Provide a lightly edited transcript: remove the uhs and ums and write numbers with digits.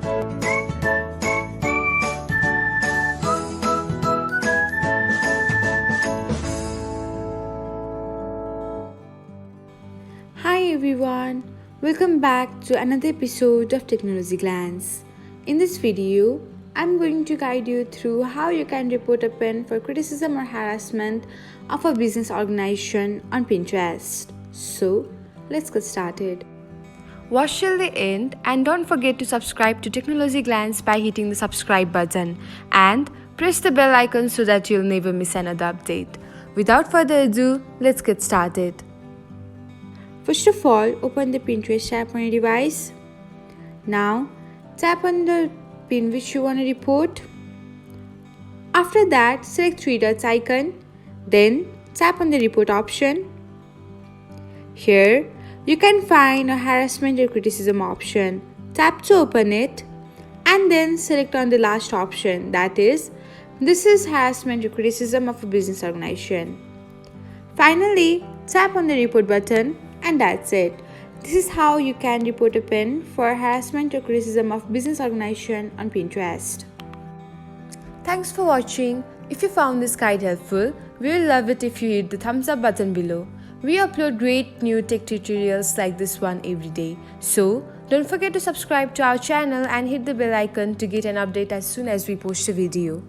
Hi everyone, welcome back to another episode of Technologyglance. In this video, I'm going to guide you through how you can report a pin for criticism or harassment of a business organization on Pinterest. So, let's get started. Watch till the end and don't forget to subscribe to Technologyglance by hitting the subscribe button and press the bell icon so that you'll never miss another update. Without further ado, let's get started. First of all, open the Pinterest app on your device. Now, tap on the pin which you want to report. After that, select three dots icon. Then, tap on the report option. Here, you can find a harassment or criticism option. Tap to open it and then select on the last option, that is, this is harassment or criticism of a business organization. Finally, tap on the report button. And that's it. This is how you can report a pin for harassment or criticism of business organization on Pinterest. Thanks for watching. If you found this guide helpful, we will love it if you hit the thumbs up button below. We upload great new tech tutorials like this one every day. So, don't forget to subscribe to our channel and hit the bell icon to get an update as soon as we post a video.